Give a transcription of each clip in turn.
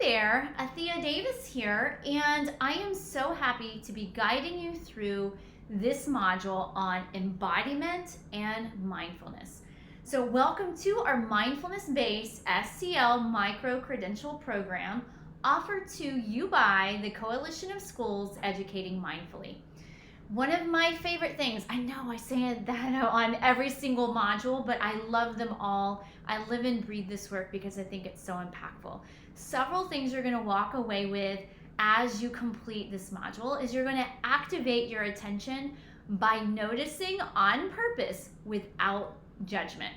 there, Athea Davis here, and I am so happy to be guiding you through this module on embodiment and mindfulness. So welcome to our mindfulness-based SCL micro-credential program offered to you by the Coalition of Schools Educating Mindfully. One of my favorite things, I know I say that on every single module, but I love them all. I live and breathe this work because I think it's so impactful. Several things you're going to walk away with as you complete this module is you're going to activate your attention by noticing on purpose without judgment.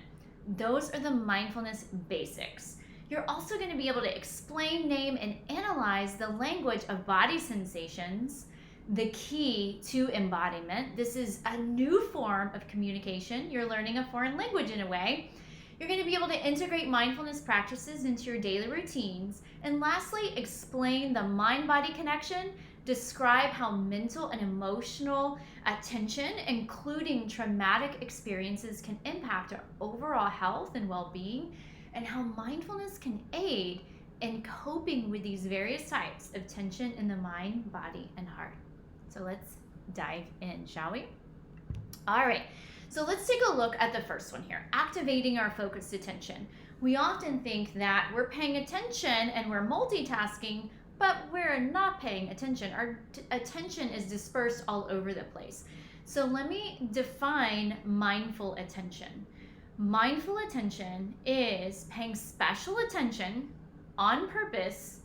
Those are the mindfulness basics. You're also going to be able to explain, name, and analyze the language of body sensations, the key to embodiment. This is a new form of communication. You're learning a foreign language in a way. You're going to be able to integrate mindfulness practices into your daily routines. And lastly, explain the mind-body connection, describe how mental and emotional attention, including traumatic experiences, can impact our overall health and well-being, and how mindfulness can aid in coping with these various types of tension in the mind, body, and heart. So let's dive in, shall we? All right, so let's take a look at the first one here, activating our focused attention. We often think that we're paying attention and we're multitasking, but we're not paying attention. Our attention is dispersed all over the place. So let me define mindful attention. Mindful attention is paying special attention on purpose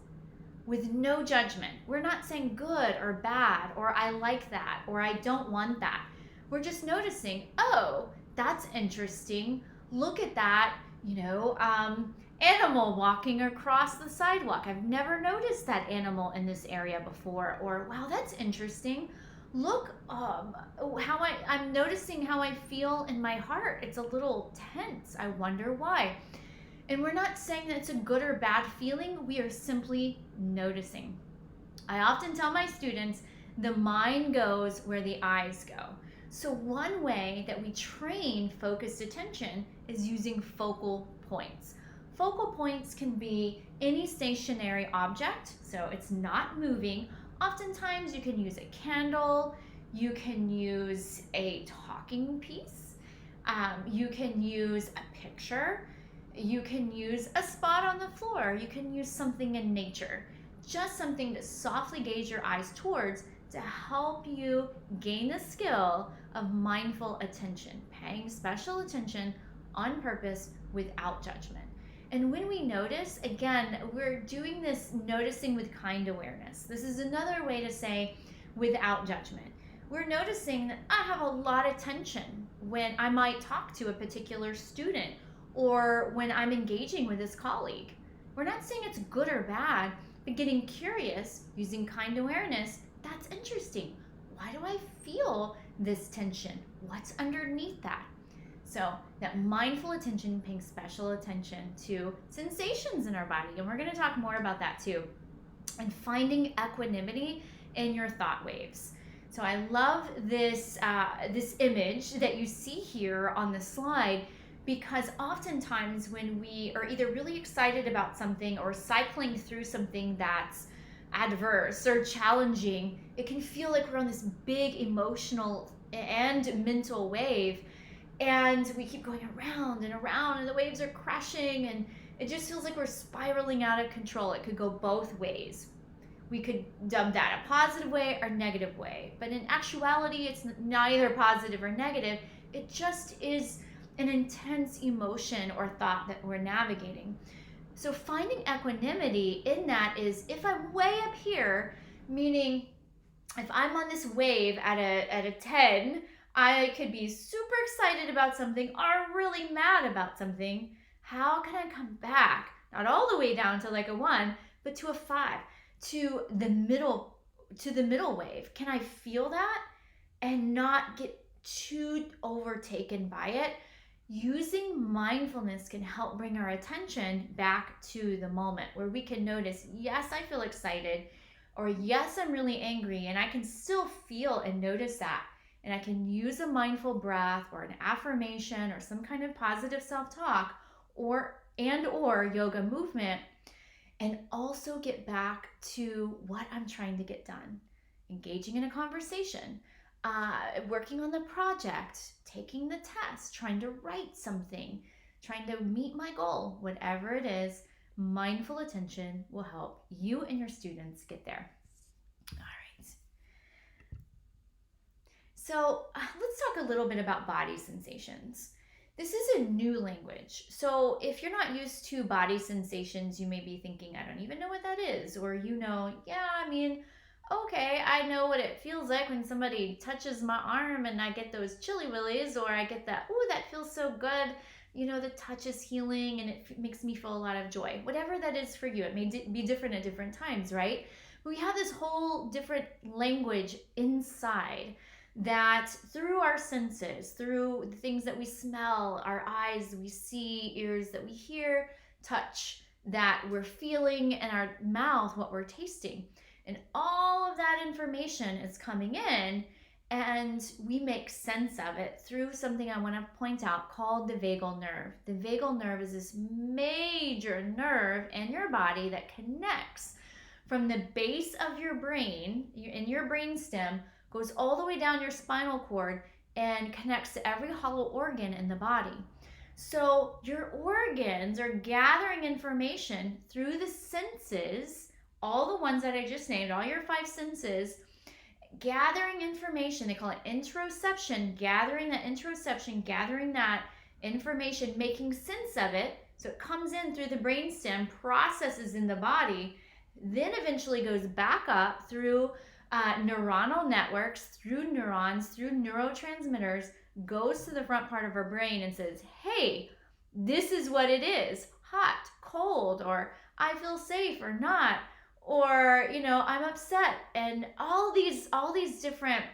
with no judgment. We're not saying good or bad, or I like that, or I don't want that. We're just noticing, oh, that's interesting. Look at that, animal walking across the sidewalk. I've never noticed that animal in this area before. Or, wow, that's interesting. Look, I'm noticing how I feel in my heart. It's a little tense. I wonder why. And we're not saying that it's a good or bad feeling. We are simply noticing. I often tell my students, the mind goes where the eyes go. So one way that we train focused attention is using focal points. Focal points can be any stationary object, so it's not moving. Oftentimes you can use a candle, you can use a talking piece, you can use a picture, you can use a spot on the floor, you can use something in nature. Just something to softly gaze your eyes towards to help you gain the skill of mindful attention, paying special attention on purpose without judgment. And when we notice, again, we're doing this noticing with kind awareness. This is another way to say without judgment. We're noticing that I have a lot of tension when I might talk to a particular student or when I'm engaging with this colleague. We're not saying it's good or bad, but getting curious using kind awareness, that's interesting. Why do I feel this tension? What's underneath that? So that mindful attention, paying special attention to sensations in our body. And we're going to talk more about that too. And finding equanimity in your thought waves. So I love this image that you see here on the slide, because oftentimes when we are either really excited about something or cycling through something that's adverse or challenging, it can feel like we're on this big emotional and mental wave, and we keep going around and around, and the waves are crashing, and it just feels like we're spiraling out of control. It could go both ways. We could dub that a positive way or negative way, but in actuality, it's neither positive or negative. It just is an intense emotion or thought that we're navigating. So finding equanimity in that is, if I'm way up here, meaning if I'm on this wave at a 10, I could be super excited about something or really mad about something. How can I come back, not all the way down to like a 1, but to a 5, to the middle wave? Can I feel that and not get too overtaken by it? Using mindfulness can help bring our attention back to the moment where we can notice, yes, I feel excited, or yes, I'm really angry, and I can still feel and notice that. And I can use a mindful breath or an affirmation or some kind of positive self-talk or yoga movement and also get back to what I'm trying to get done. Engaging in a conversation, working on the project, taking the test, trying to write something, trying to meet my goal, whatever it is, mindful attention will help you and your students get there. All right. So let's talk a little bit about body sensations. This is a new language. So if you're not used to body sensations, you may be thinking, I don't even know what that is. Or okay, I know what it feels like when somebody touches my arm and I get those chilly willies, or I get that, ooh, that feels so good. The touch is healing and it makes me feel a lot of joy. Whatever that is for you, it may be different at different times, right? But we have this whole different language inside that through our senses, through the things that we smell, our eyes, we see, ears that we hear, touch that we're feeling, and our mouth, what we're tasting. And all of that information is coming in, and we make sense of it through something I want to point out called the vagal nerve. The vagal nerve is this major nerve in your body that connects from the base of your brain, in your brain stem, goes all the way down your spinal cord and connects to every hollow organ in the body. So your organs are gathering information through the senses, all the ones that I just named, all your 5 senses, gathering information. They call it interoception, gathering that information, making sense of it. So it comes in through the brainstem, processes in the body, then eventually goes back up through neuronal networks, through neurons, through neurotransmitters, goes to the front part of our brain and says, hey, this is what it is, hot, cold, or I feel safe or not, or I'm upset, and all these different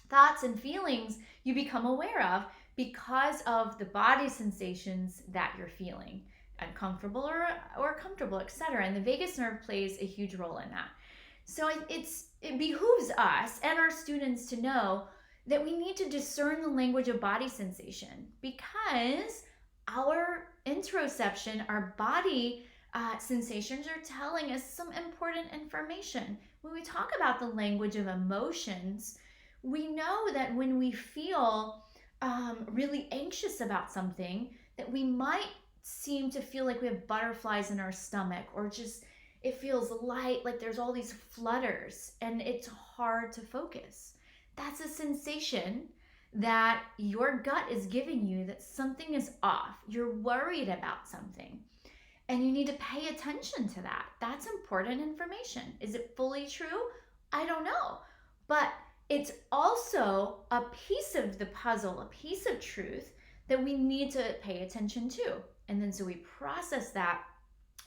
thoughts and feelings you become aware of because of the body sensations that you're feeling, uncomfortable or comfortable, etc. And the vagus nerve plays a huge role in that. So it behooves us and our students to know that we need to discern the language of body sensation, because our interoception, our body sensations, are telling us some important information. When we talk about the language of emotions, we know that when we feel really anxious about something, that we might seem to feel like we have butterflies in our stomach, or just it feels light, like there's all these flutters, and it's hard to focus. That's a sensation that your gut is giving you that something is off. You're worried about something, and you need to pay attention to that. That's important information. Is it fully true? I don't know. But it's also a piece of the puzzle, a piece of truth that we need to pay attention to. And then so we process that,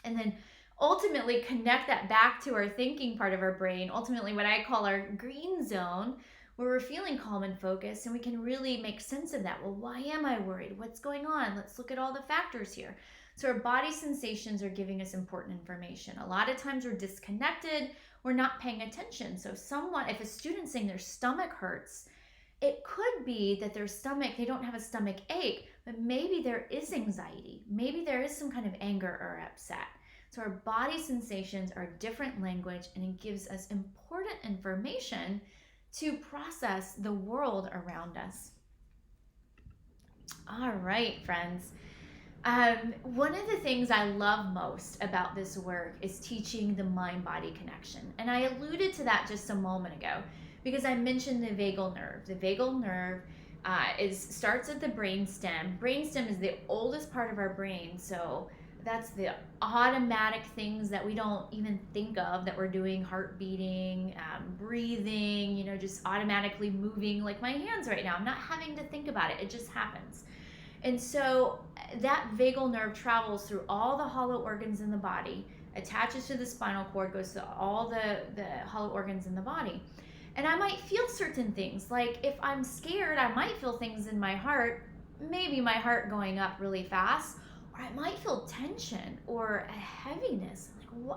and then ultimately connect that back to our thinking part of our brain, ultimately what I call our green zone, where we're feeling calm and focused, and we can really make sense of that. Well, why am I worried? What's going on? Let's look at all the factors here. So our body sensations are giving us important information. A lot of times we're disconnected, we're not paying attention. So if a student's saying their stomach hurts, it could be that their stomach, they don't have a stomach ache, but maybe there is anxiety. Maybe there is some kind of anger or upset. So our body sensations are different language, and it gives us important information to process the world around us. All right, friends. One of the things I love most about this work is teaching the mind-body connection. And I alluded to that just a moment ago because I mentioned the vagal nerve. The vagal nerve starts at the brainstem. Brainstem is the oldest part of our brain, so that's the automatic things that we don't even think of that we're doing, heart beating, breathing, just automatically moving like my hands right now. I'm not having to think about it. It just happens. And so that vagal nerve travels through all the hollow organs in the body, attaches to the spinal cord, goes to all the hollow organs in the body. And I might feel certain things, like if I'm scared, I might feel things in my heart, maybe my heart going up really fast, or I might feel tension or a heaviness.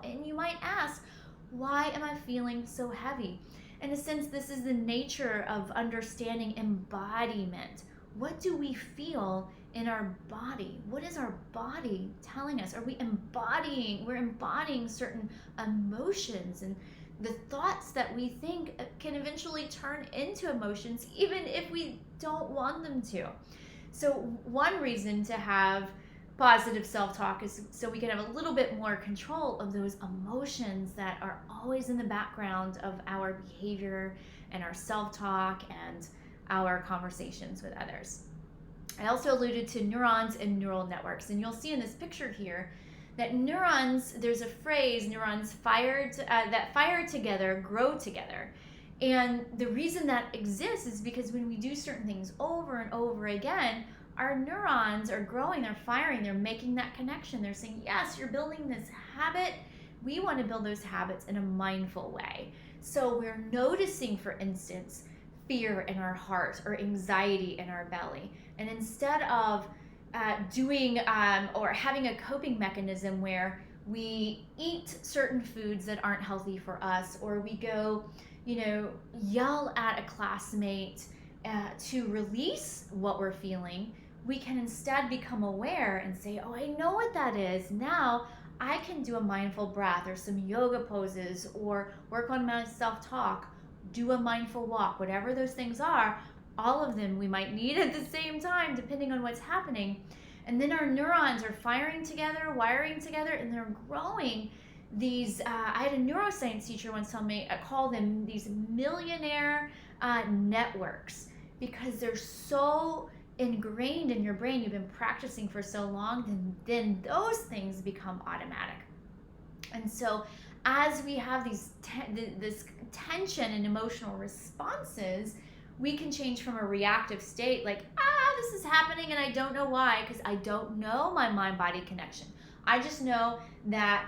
And you might ask, why am I feeling so heavy? In a sense, this is the nature of understanding embodiment. What do we feel in our body. What is our body telling us? Are we we're embodying certain emotions, and the thoughts that we think can eventually turn into emotions, even if we don't want them to. So one reason to have positive self-talk is so we can have a little bit more control of those emotions that are always in the background of our behavior and our self-talk and our conversations with others. I also alluded to neurons and neural networks, and you'll see in this picture here that neurons, there's a phrase, neurons that fire together grow together. And the reason that exists is because when we do certain things over and over again, our neurons are growing, they're firing, they're making that connection. They're saying, yes, you're building this habit. We want to build those habits in a mindful way. So we're noticing, for instance, fear in our heart or anxiety in our belly. And instead of doing or having a coping mechanism where we eat certain foods that aren't healthy for us, or we go, yell at a classmate to release what we're feeling, we can instead become aware and say, oh, I know what that is. Now I can do a mindful breath or some yoga poses or work on my self-talk, do a mindful walk, whatever those things are. All of them we might need at the same time, depending on what's happening. And then our neurons are firing together, wiring together, and they're growing these, I had a neuroscience teacher once tell me, I call them these millionaire networks, because they're so ingrained in your brain, you've been practicing for so long, then those things become automatic. And so as we have this tension and emotional responses, we can change from a reactive state, like, this is happening and I don't know why, because I don't know my mind-body connection. I just know that,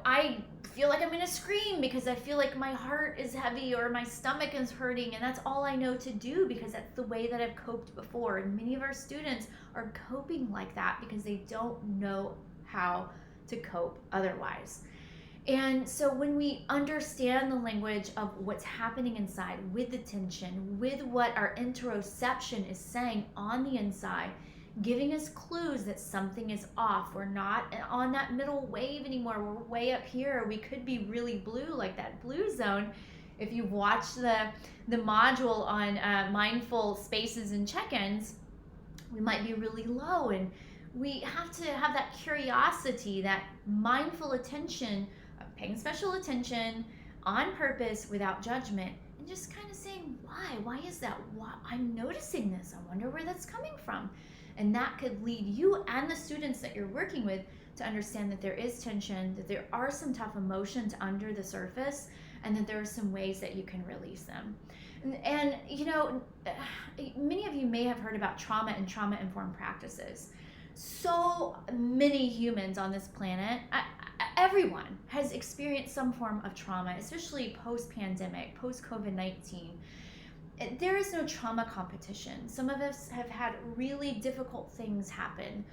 I feel like I'm going to scream because I feel like my heart is heavy or my stomach is hurting, and that's all I know to do because that's the way that I've coped before. And many of our students are coping like that because they don't know how to cope otherwise. And so when we understand the language of what's happening inside with the tension, with what our interoception is saying on the inside, giving us clues that something is off. We're not on that middle wave anymore. We're way up here. We could be really blue, like that blue zone. If you've watched the module on mindful spaces and check-ins, we might be really low. And we have to have that curiosity, that mindful attention, paying special attention on purpose without judgment, and just kind of saying, why is that? Why I'm noticing this? I wonder where that's coming from. And that could lead you and the students that you're working with to understand that there is tension, that there are some tough emotions under the surface, and that there are some ways that you can release them. And many of you may have heard about trauma and trauma-informed practices. So many humans on this planet, everyone has experienced some form of trauma, especially post-pandemic, post-COVID-19. There is no trauma competition. Some of us have had really difficult things happen,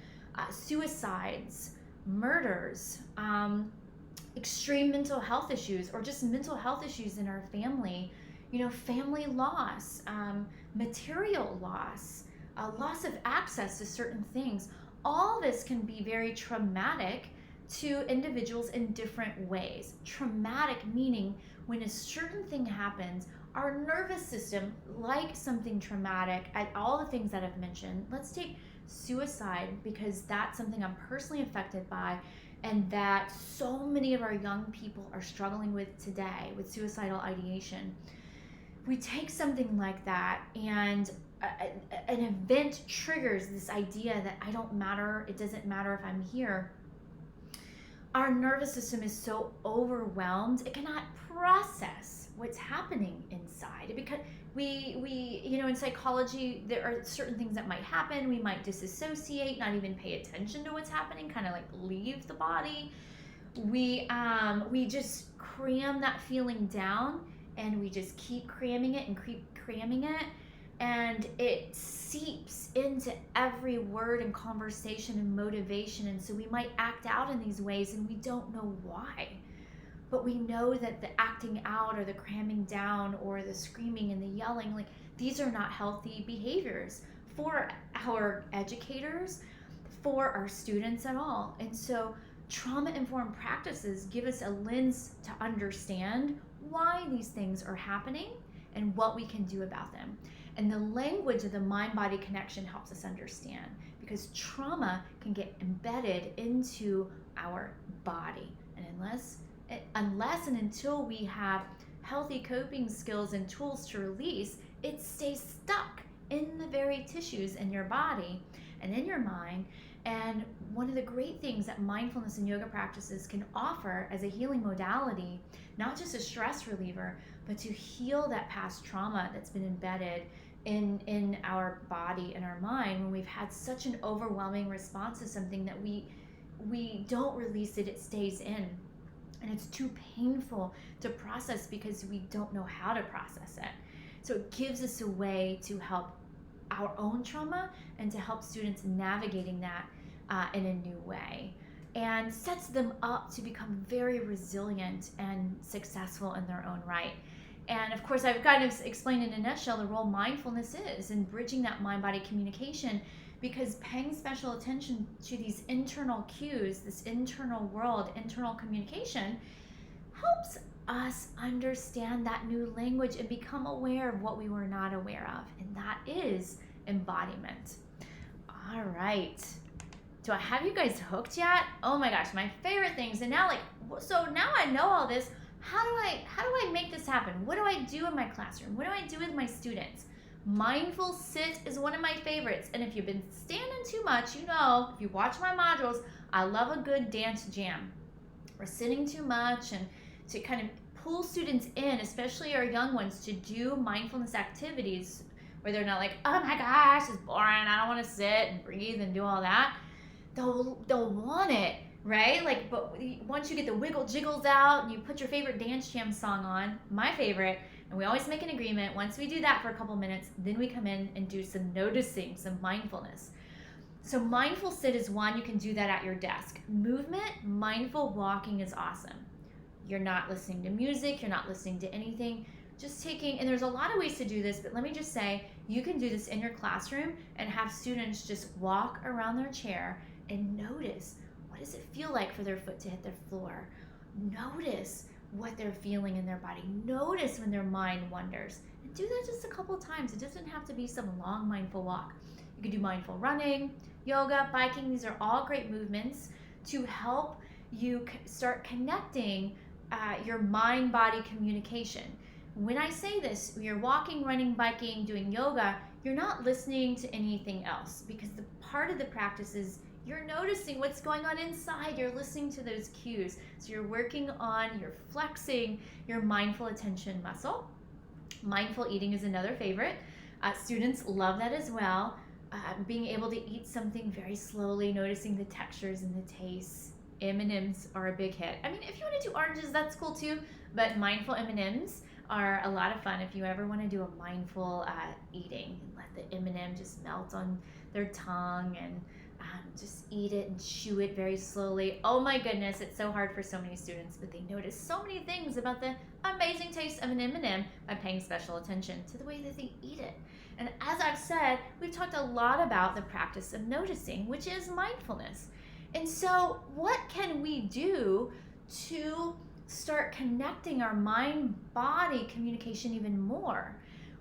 suicides, murders, extreme mental health issues, or just mental health issues in our family, family loss, material loss, loss of access to certain things. All this can be very traumatic to individuals in different ways. Traumatic meaning when a certain thing happens, our nervous system, like something traumatic, at all the things that I've mentioned, let's take suicide, because that's something I'm personally affected by, and that so many of our young people are struggling with today, with suicidal ideation. We take something like that, and an event triggers this idea that I don't matter, it doesn't matter if I'm here. Our nervous system is so overwhelmed, it cannot process what's happening inside. Because we in psychology, there are certain things that might happen. We might disassociate, not even pay attention to what's happening, kind of like leave the body. We just cram that feeling down, and we just keep cramming it and keep cramming it. And it seeps into every word and conversation and motivation. And so we might act out in these ways and we don't know why. But we know that the acting out or the cramming down or the screaming and the yelling, like, these are not healthy behaviors for our educators, for our students at all. And so trauma-informed practices give us a lens to understand why these things are happening and what we can do about them. And the language of the mind-body connection helps us understand, because trauma can get embedded into our body. And unless and until we have healthy coping skills and tools to release, it stays stuck in the very tissues in your body and in your mind. And one of the great things that mindfulness and yoga practices can offer as a healing modality, not just a stress reliever, but to heal that past trauma that's been embedded in our body and our mind when we've had such an overwhelming response to something that we don't release it, it stays in. And it's too painful to process because we don't know how to process it. So it gives us a way to help our own trauma and to help students navigating that in a new way, and sets them up to become very resilient and successful in their own right. And of course, I've kind of explained in a nutshell the role mindfulness is in bridging that mind-body communication, because paying special attention to these internal cues, this internal world, internal communication, helps us understand that new language and become aware of what we were not aware of. And that is embodiment. All right. Do I have you guys hooked yet? Oh my gosh, my favorite things. And now so now I know all this. How do I make this happen? What do I do in my classroom? What do I do with my students? Mindful sit is one of my favorites. And if you've been standing too much, if you watch my modules, I love a good dance jam. We're sitting too much, and to kind of pull students in, especially our young ones, to do mindfulness activities where they're not like, oh my gosh, it's boring, I don't want to sit and breathe and do all that. They'll want it, right? But once you get the wiggle jiggles out and you put your favorite dance jam song on, my favorite, and we always make an agreement, once we do that for a couple minutes, then we come in and do some noticing, some mindfulness. So mindful sit is one, you can do that at your desk. Movement, mindful walking is awesome. You're not listening to music, you're not listening to anything, just taking, and there's a lot of ways to do this, but let me just say, you can do this in your classroom and have students just walk around their chair and notice, what does it feel like for their foot to hit the floor? Notice what they're feeling in their body. Notice when their mind wanders. And do that just a couple times. It doesn't have to be some long mindful walk. You can do mindful running, yoga, biking. These are all great movements to help you start connecting your mind-body communication. When I say this, you're walking, running, biking, doing yoga, you're not listening to anything else, because the part of the practice is you're noticing what's going on inside. You're listening to those cues. So you're you're flexing your mindful attention muscle. Mindful eating is another favorite. Students love that as well. Being able to eat something very slowly, noticing the textures and the tastes. M&Ms are a big hit. I mean, if you want to do oranges, that's cool too, but mindful M&Ms are a lot of fun if you ever want to do a mindful eating. Let the M&M just melt on their tongue and just eat it and chew it very slowly. Oh my goodness, it's so hard for so many students, but they notice so many things about the amazing taste of an M&M by paying special attention to the way that they eat it. And as I've said, we've talked a lot about the practice of noticing, which is mindfulness. And so what can we do to start connecting our mind-body communication even more?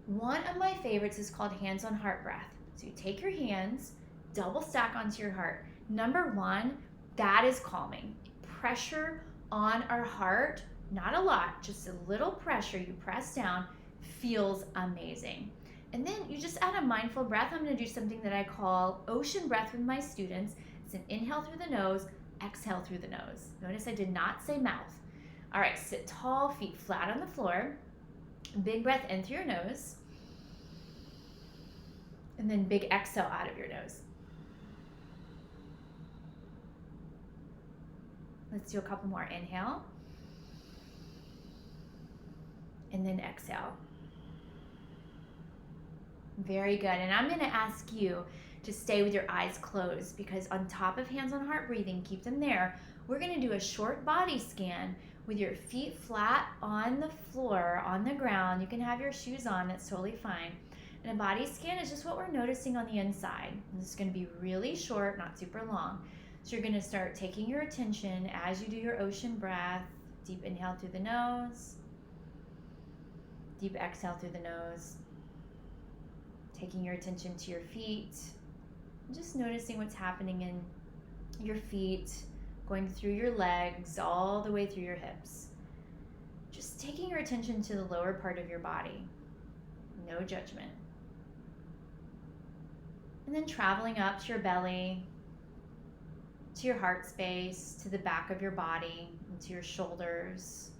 One of my favorites is called hands on heart breath. So you take your hands, double stack onto your heart. Number one, that is calming. Pressure on our heart, not a lot, just a little pressure. You press down, feels amazing. And then you just add a mindful breath. I'm going to do something that I call ocean breath with my students. It's an inhale through the nose, exhale through the nose. Notice I did not say mouth. All right, sit tall, feet flat on the floor. Big breath in through your nose. And then big exhale out of your nose. Let's do a couple more. Inhale. And then exhale. Very good. And I'm going to ask you to stay with your eyes closed, because on top of hands on heart breathing, keep them there. We're going to do a short body scan with your feet flat on the floor, on the ground. You can have your shoes on, that's totally fine. And a body scan is just what we're noticing on the inside. And this is going to be really short, not super long. So you're going to start taking your attention as you do your ocean breath. Deep inhale through the nose. Deep exhale through the nose. Taking your attention to your feet. Just noticing what's happening in your feet, going through your legs, all the way through your hips. Just taking your attention to the lower part of your body. No judgment. And then traveling up to your belly, to your heart space, to the back of your body, into your shoulders,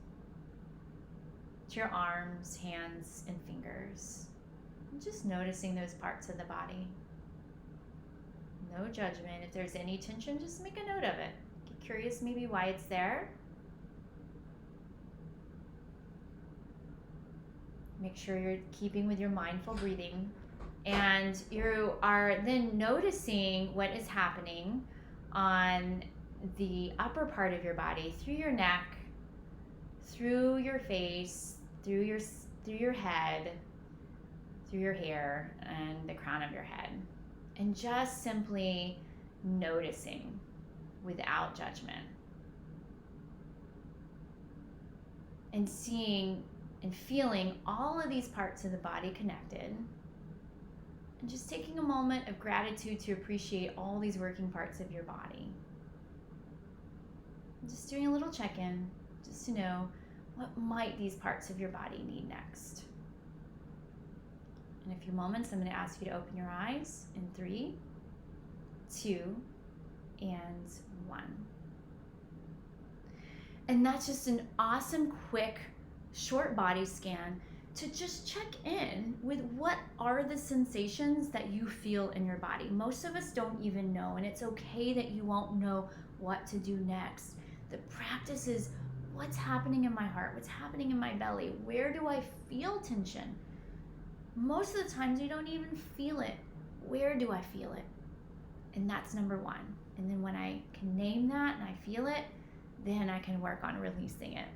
to your arms, hands, and fingers. And just noticing those parts of the body. No judgment. If there's any tension, just make a note of it. Get curious maybe why it's there. Make sure you're keeping with your mindful breathing. And you are then noticing what is happening on the upper part of your body, through your neck, through your face, through your head, through your hair, and the crown of your head. And just simply noticing without judgment. And seeing and feeling all of these parts of the body connected. And just taking a moment of gratitude to appreciate all these working parts of your body. And just doing a little check-in, just to know what might these parts of your body need next. In a few moments, I'm going to ask you to open your eyes in 3, 2, and 1. And that's just an awesome, quick, short body scan to just check in with what are the sensations that you feel in your body. Most of us don't even know, and it's okay that you won't know what to do next. The practice is what's happening in my heart, what's happening in my belly, where do I feel tension? Most of the times you don't even feel it. Where do I feel it? And that's number 1. And then when I can name that and I feel it, then I can work on releasing it.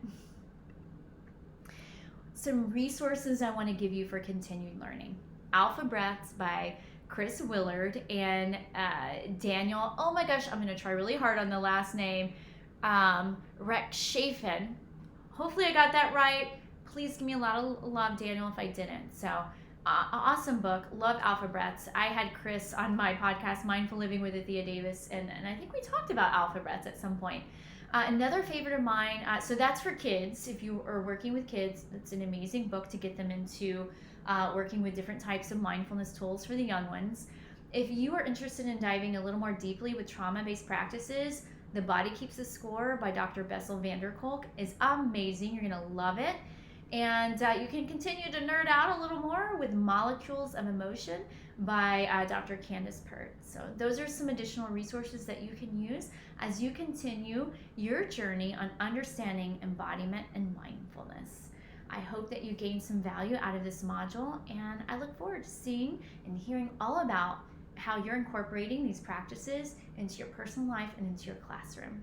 Some resources I want to give you for continued learning. Alpha Breaths by Chris Willard and Daniel, oh my gosh, I'm going to try really hard on the last name, Rekshafen. Hopefully I got that right. Please give me a lot of love, Daniel, if I didn't. So, awesome book. Love Alpha Breaths. I had Chris on my podcast, Mindful Living with Athea Davis, and I think we talked about Alpha Breaths at some point. Another favorite of mine, so that's for kids. If you are working with kids, it's an amazing book to get them into working with different types of mindfulness tools for the young ones. If you are interested in diving a little more deeply with trauma-based practices, The Body Keeps the Score by Dr. Bessel van der Kolk is amazing. You're going to love it. And you can continue to nerd out a little more with Molecules of Emotion by Dr. Candace Pert. So those are some additional resources that you can use as you continue your journey on understanding embodiment and mindfulness. I hope that you gain some value out of this module, and I look forward to seeing and hearing all about how you're incorporating these practices into your personal life and into your classroom.